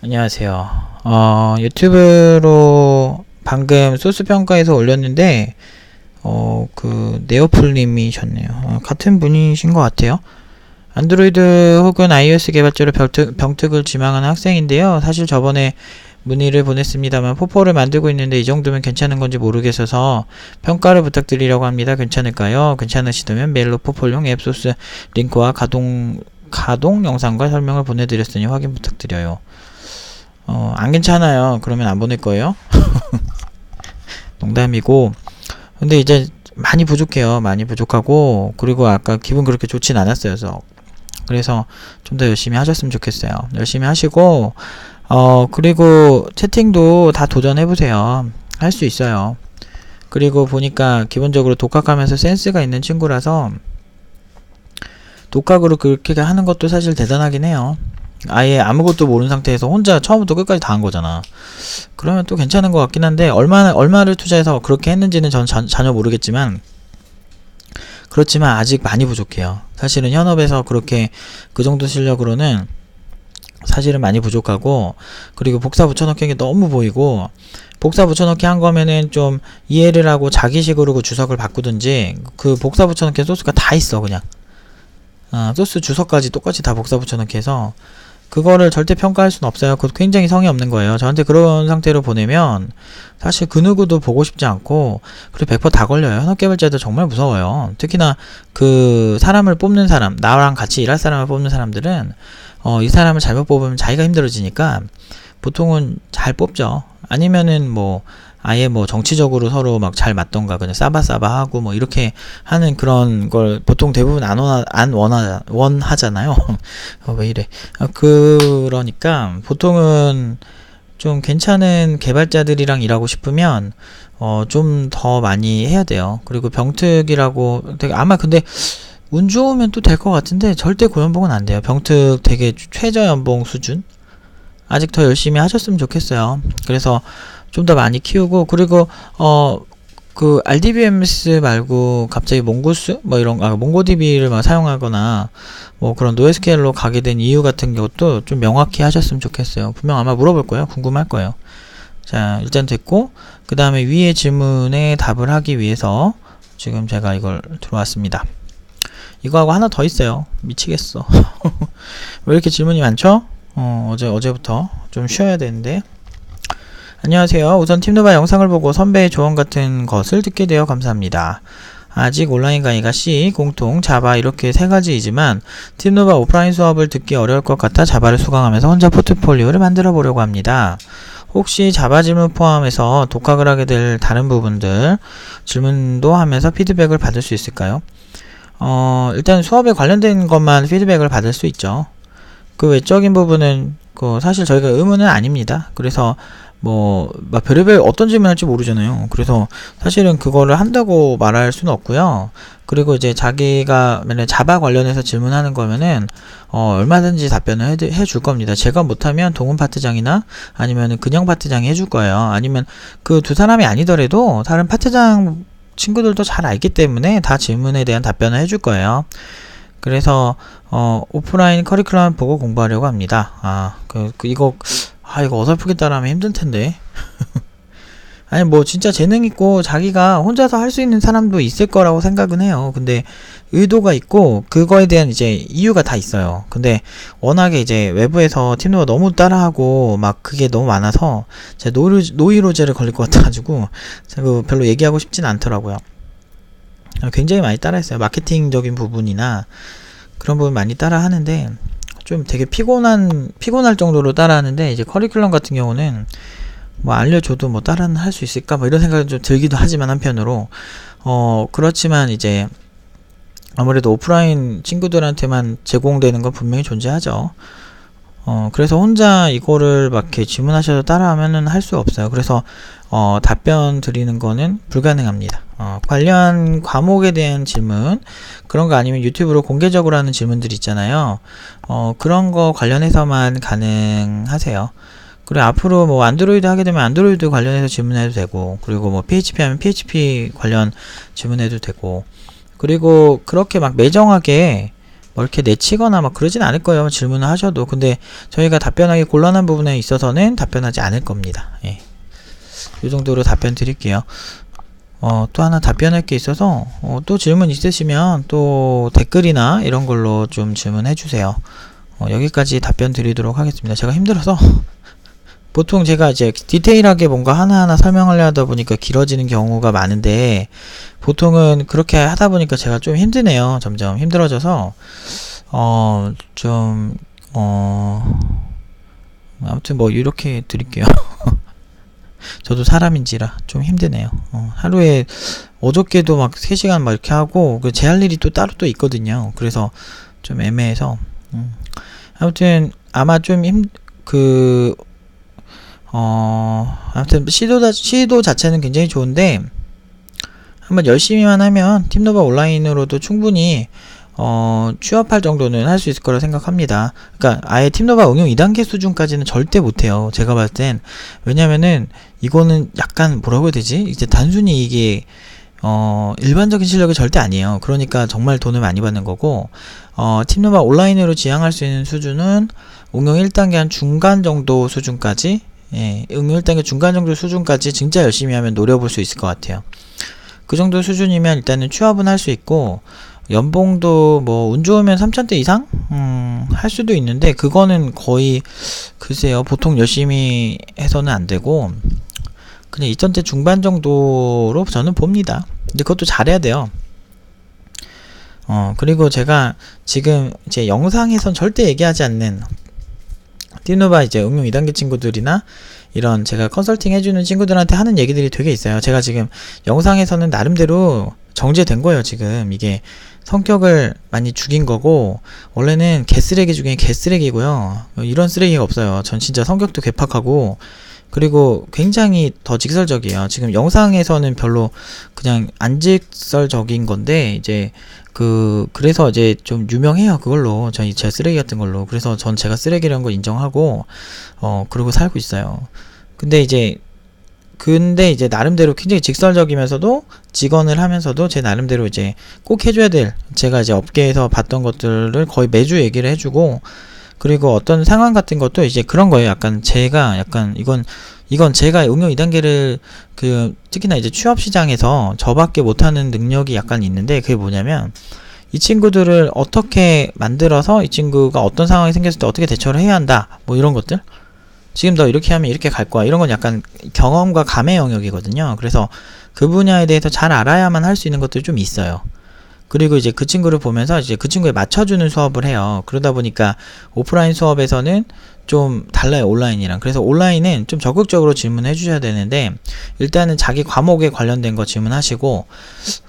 안녕하세요. 유튜브로 방금 소스 평가에서 올렸는데, 네오플님이셨네요. 같은 분이신 것 같아요. 안드로이드 혹은 iOS 개발자로 병특을 지망하는 학생인데요. 사실 저번에 문의를 보냈습니다만 포포를 만들고 있는데 이 정도면 괜찮은 건지 모르겠어서 평가를 부탁드리려고 합니다. 괜찮을까요? 괜찮으시다면 메일로 포폴용 앱소스 링크와 가동 영상과 설명을 보내드렸으니 확인 부탁드려요. 안 괜찮아요. 그러면 안 보낼 거예요. 농담이고. 근데 이제 많이 부족해요. 많이 부족하고, 그리고 아까 기분 그렇게 좋진 않았어요. 그래서 좀 더 열심히 하셨으면 좋겠어요. 열심히 하시고, 그리고 채팅도 다 도전해보세요. 할 수 있어요. 그리고 보니까 기본적으로 독학하면서 센스가 있는 친구라서 독학으로 그렇게 하는 것도 사실 대단하긴 해요. 아예 아무것도 모르는 상태에서 혼자 처음부터 끝까지 다 한 거잖아. 그러면 또 괜찮은 것 같긴 한데, 얼마를 투자해서 그렇게 했는지는 전 전혀 모르겠지만, 그렇지만 아직 많이 부족해요. 사실은 현업에서 그렇게 그 정도 실력으로는 사실은 많이 부족하고, 그리고 복사 붙여넣기 게 너무 보이고, 복사 붙여넣기 한 거면은 좀 이해를 하고 자기식으로 그 주석을 바꾸든지, 그 복사 붙여넣기 소스가 다 있어 그냥. 소스 주석까지 똑같이 다 복사 붙여넣기 해서 그거를 절대 평가할 수는 없어요. 그것도 굉장히 성의 없는 거예요. 저한테 그런 상태로 보내면 사실 그 누구도 보고 싶지 않고, 그리고 100% 다 걸려요. 현업 개발자들 정말 무서워요. 특히나 그 사람을 뽑는 사람, 나랑 같이 일할 사람을 뽑는 사람들은 이 사람을 잘못 뽑으면 자기가 힘들어지니까 보통은 잘 뽑죠. 아니면은 뭐 아예 뭐 정치적으로 서로 막 잘 맞던가 그냥 싸바싸바 하고 뭐 이렇게 하는 그런 걸 보통 대부분 안 원하잖아요. 왜 이래. 그러니까 보통은 좀 괜찮은 개발자들이랑 일하고 싶으면 좀 더 많이 해야 돼요. 그리고 병특이라고 되게 아마 근데 운 좋으면 또 될 것 같은데 절대 고연봉은 안 돼요. 병특 되게 최저 연봉 수준? 아직 더 열심히 하셨으면 좋겠어요. 그래서 좀 더 많이 키우고, 그리고 그 RDBMS 말고 갑자기 몽고스 뭐 이런 몽고DB를 막 사용하거나 뭐 그런 노에스케일로 가게 된 이유 같은 것도 좀 명확히 하셨으면 좋겠어요. 분명 아마 물어볼 거예요. 궁금할 거예요. 자, 일단 됐고, 그 다음에 위의 질문에 답을 하기 위해서 지금 제가 이걸 들어왔습니다. 이거하고 하나 더 있어요. 미치겠어. 왜 이렇게 질문이 많죠? 어제부터 좀 쉬어야 되는데. 안녕하세요. 우선 팀노바 영상을 보고 선배의 조언 같은 것을 듣게 되어 감사합니다. 아직 온라인 강의가 C, 공통, 자바 이렇게 세 가지이지만 팀노바 오프라인 수업을 듣기 어려울 것 같아 자바를 수강하면서 혼자 포트폴리오를 만들어 보려고 합니다. 혹시 자바 질문 포함해서 독학을 하게 될 다른 부분들 질문도 하면서 피드백을 받을 수 있을까요? 일단 수업에 관련된 것만 피드백을 받을 수 있죠. 그 외적인 부분은 사실 저희가 의무는 아닙니다. 그래서 막 별의별 어떤 질문 할지 모르잖아요. 그래서 사실은 그거를 한다고 말할 수는 없고요. 그리고 이제 자기가 만약 자바 관련해서 질문하는 거면은 얼마든지 답변을 해줄 겁니다. 제가 못하면 동훈 파트장이나 아니면은 근영 파트장이 해줄 거예요. 아니면 그 두 사람이 아니더라도 다른 파트장 친구들도 잘 알기 때문에 다 질문에 대한 답변을 해줄 거예요. 그래서 오프라인 커리큘럼 보고 공부하려고 합니다. 이거 어설프게 따라하면 힘들 텐데. 아니 뭐 진짜 재능 있고 자기가 혼자서 할 수 있는 사람도 있을 거라고 생각은 해요. 근데 의도가 있고 그거에 대한 이제 이유가 다 있어요. 근데 워낙에 이제 외부에서 팀노가 너무 따라하고 막 그게 너무 많아서 제가 노이로제를 걸릴 것 같아가지고 제가 별로 얘기하고 싶진 않더라고요. 굉장히 많이 따라했어요. 마케팅적인 부분이나 그런 부분 많이 따라 하는데 좀 되게 피곤할 정도로 따라하는데, 이제 커리큘럼 같은 경우는 뭐 알려줘도 뭐 따라는 할 수 있을까 뭐 이런 생각이 좀 들기도 하지만 한편으로 그렇지만 이제 아무래도 오프라인 친구들한테만 제공되는 건 분명히 존재하죠. 그래서 혼자 이거를 막 이렇게 질문하셔서 따라하면은 할 수 없어요. 그래서 답변 드리는 거는 불가능합니다. 관련 과목에 대한 질문, 그런 거 아니면 유튜브로 공개적으로 하는 질문들 있잖아요. 그런 거 관련해서만 가능하세요. 그리고 앞으로 뭐 안드로이드 하게 되면 안드로이드 관련해서 질문해도 되고, 그리고 뭐 PHP 하면 PHP 관련 질문해도 되고, 그리고 그렇게 막 매정하게 뭐 이렇게 내치거나 막 그러진 않을 거예요. 질문을 하셔도. 근데 저희가 답변하기 곤란한 부분에 있어서는 답변하지 않을 겁니다. 예. 이 정도로 답변 드릴게요. 또 하나 답변할 게 있어서 또 질문 있으시면 또 댓글이나 이런 걸로 좀 질문해 주세요. 여기까지 답변 드리도록 하겠습니다. 제가 힘들어서 보통 제가 이제 디테일하게 뭔가 하나하나 설명하려 하다 보니까 길어지는 경우가 많은데, 보통은 그렇게 하다 보니까 제가 좀 힘드네요. 점점 힘들어져서 아무튼 뭐 이렇게 드릴게요. 저도 사람인지라 좀 힘드네요. 하루에 어저께도 막 3시간 막 이렇게 하고 제 할 일이 또 따로 또 있거든요. 그래서 좀 애매해서 아무튼 아마 좀 아무튼 시도 자체는 굉장히 좋은데, 한번 열심히만 하면 팀노바 온라인으로도 충분히 취업할 정도는 할 수 있을 거라 생각합니다. 그러니까 아예 팀노바 응용 2단계 수준까지는 절대 못해요. 제가 봤을 땐. 왜냐면은 이거는 약간 뭐라고 해야 되지? 이제 단순히 이게 일반적인 실력이 절대 아니에요. 그러니까 정말 돈을 많이 받는 거고, 팀노바 온라인으로 지향할 수 있는 수준은 응용 1단계 한 중간 정도 수준까지, 예, 응용 1단계 중간 정도 수준까지 진짜 열심히 하면 노려볼 수 있을 것 같아요. 그 정도 수준이면 일단은 취업은 할 수 있고, 연봉도 뭐 운 좋으면 3,000대 이상 할 수도 있는데, 그거는 거의 글쎄요, 보통 열심히 해서는 안 되고 그냥 2,000대 중반 정도로 저는 봅니다. 근데 그것도 잘해야 돼요. 그리고 제가 지금 제 영상에선 절대 얘기하지 않는 팀노바 이제 응용 2단계 친구들이나 이런 제가 컨설팅 해주는 친구들한테 하는 얘기들이 되게 있어요. 제가 지금 영상에서는 나름대로 정제된 거예요. 지금 이게 성격을 많이 죽인 거고, 원래는 개쓰레기 중에 개쓰레기고요. 이런 쓰레기가 없어요. 전 진짜 성격도 괴팍하고, 그리고 굉장히 더 직설적이에요. 지금 영상에서는 별로 그냥 안 직설적인 건데, 이제 그래서 이제 좀 유명해요. 그걸로 제 쓰레기 같은 걸로. 그래서 전 제가 쓰레기라는 걸 인정하고 그러고 살고 있어요. 근데 이제 나름대로 굉장히 직설적이면서도 직언을 하면서도 제 나름대로 이제 꼭 해줘야 될, 제가 이제 업계에서 봤던 것들을 거의 매주 얘기를 해주고, 그리고 어떤 상황 같은 것도 이제 그런 거예요. 약간 이건 제가 응용 2단계를 특히나 이제 취업 시장에서 저밖에 못하는 능력이 약간 있는데, 그게 뭐냐면 이 친구들을 어떻게 만들어서 이 친구가 어떤 상황이 생겼을 때 어떻게 대처를 해야 한다, 뭐 이런 것들. 지금 너 이렇게 하면 이렇게 갈 거야, 이런 건 약간 경험과 감의 영역이거든요. 그래서 그 분야에 대해서 잘 알아야만 할 수 있는 것들이 좀 있어요. 그리고 이제 그 친구를 보면서 이제 그 친구에 맞춰주는 수업을 해요. 그러다 보니까 오프라인 수업에서는 좀 달라요, 온라인이랑. 그래서 온라인은 좀 적극적으로 질문해 주셔야 되는데, 일단은 자기 과목에 관련된 거 질문하시고,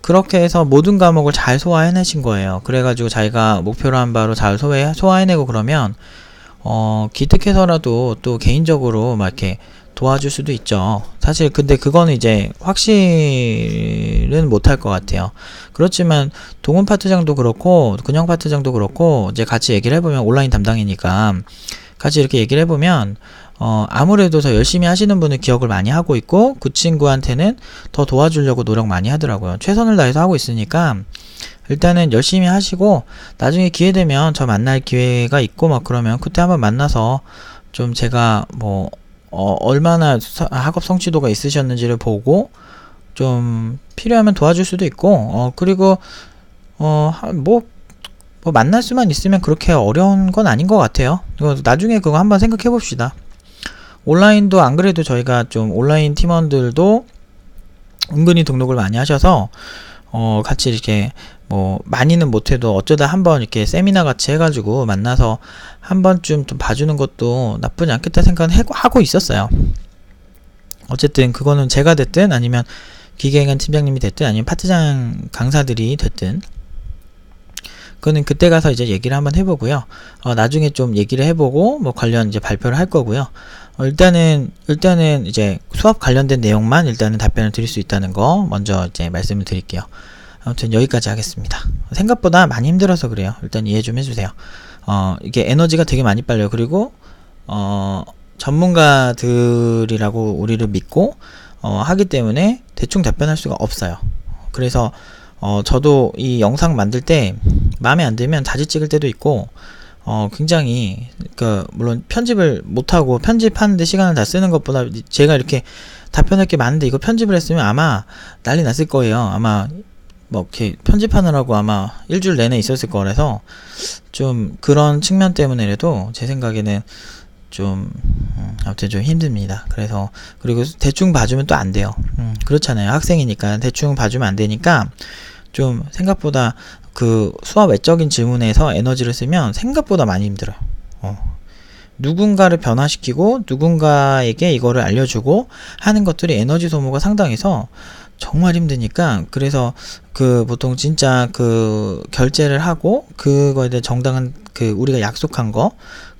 그렇게 해서 모든 과목을 잘 소화해내신 거예요. 그래가지고 자기가 목표로 한 바로 잘 소화해내고, 그러면 기특해서라도 또 개인적으로 막 이렇게 도와줄 수도 있죠. 사실 근데 그거는 이제 확실은 못할 것 같아요. 그렇지만 동훈 파트장도 그렇고 근영 파트장도 그렇고 이제 같이 얘기를 해보면, 온라인 담당이니까 같이 이렇게 얘기를 해보면 아무래도 더 열심히 하시는 분은 기억을 많이 하고 있고, 그 친구한테는 더 도와주려고 노력 많이 하더라고요. 최선을 다해서 하고 있으니까 일단은 열심히 하시고, 나중에 기회 되면 저 만날 기회가 있고 막 그러면 그때 한번 만나서 좀 제가 뭐 얼마나 학업 성취도가 있으셨는지를 보고 좀 필요하면 도와줄 수도 있고, 그리고 뭐 만날 수만 있으면 그렇게 어려운 건 아닌 것 같아요. 나중에 그거 한번 생각해 봅시다. 온라인도 안 그래도 저희가 좀 온라인 팀원들도 은근히 등록을 많이 하셔서 같이 이렇게 뭐 많이는 못해도 어쩌다 한번 이렇게 세미나 같이 해가지고 만나서 한 번쯤 좀 봐주는 것도 나쁘지 않겠다 생각은 하고 있었어요. 어쨌든 그거는 제가 됐든 아니면 기계인간 팀장님이 됐든 아니면 파트장 강사들이 됐든, 그거는 그때 가서 이제 얘기를 한번 해보고요. 나중에 좀 얘기를 해보고 뭐 관련 이제 발표를 할 거고요. 일단은 이제 수업 관련된 내용만 일단은 답변을 드릴 수 있다는 거 먼저 이제 말씀을 드릴게요. 아무튼 여기까지 하겠습니다. 생각보다 많이 힘들어서 그래요. 일단 이해 좀 해주세요. 이게 에너지가 되게 많이 빨려요. 그리고 전문가들이라고 우리를 믿고 하기 때문에 대충 답변할 수가 없어요. 그래서 저도 이 영상 만들 때 마음에 안 들면 다시 찍을 때도 있고, 굉장히, 물론 편집을 못하고 편집하는데 시간을 다 쓰는 것보다 제가 이렇게 답변할 게 많은데 이거 편집을 했으면 아마 난리 났을 거예요. 아마, 이렇게 편집하느라고 아마 일주일 내내 있었을 거라서 좀 그런 측면 때문에라도 제 생각에는 좀, 아무튼 좀 힘듭니다. 그래서, 그리고 대충 봐주면 또 안 돼요. 그렇잖아요. 학생이니까 대충 봐주면 안 되니까 좀 생각보다 그 수학 외적인 질문에서 에너지를 쓰면 생각보다 많이 힘들어요. 누군가를 변화시키고 누군가에게 이거를 알려주고 하는 것들이 에너지 소모가 상당해서 정말 힘드니까, 그래서 보통 진짜 결제를 하고 그거에 대해 정당한 우리가 약속한 거,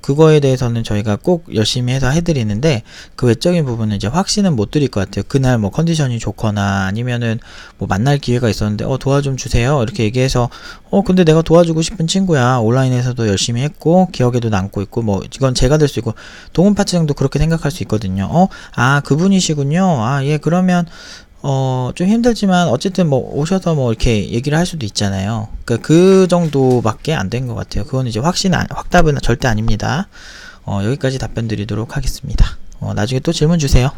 그거에 대해서는 저희가 꼭 열심히 해서 해드리는데, 그 외적인 부분은 이제 확신은 못 드릴 것 같아요. 그날 뭐 컨디션이 좋거나 아니면은 뭐 만날 기회가 있었는데 도와 좀 주세요 이렇게 얘기해서 근데 내가 도와주고 싶은 친구야, 온라인에서도 열심히 했고 기억에도 남고 있고, 뭐 이건 제가 될 수 있고, 동훈 파츠장도 그렇게 생각할 수 있거든요. 그분이시군요. 예, 그러면 좀 힘들지만 어쨌든 뭐 오셔서 뭐 이렇게 얘기를 할 수도 있잖아요. 그 정도밖에 안 된 것 같아요. 그건 이제 확답은 절대 아닙니다. 여기까지 답변 드리도록 하겠습니다. 나중에 또 질문 주세요.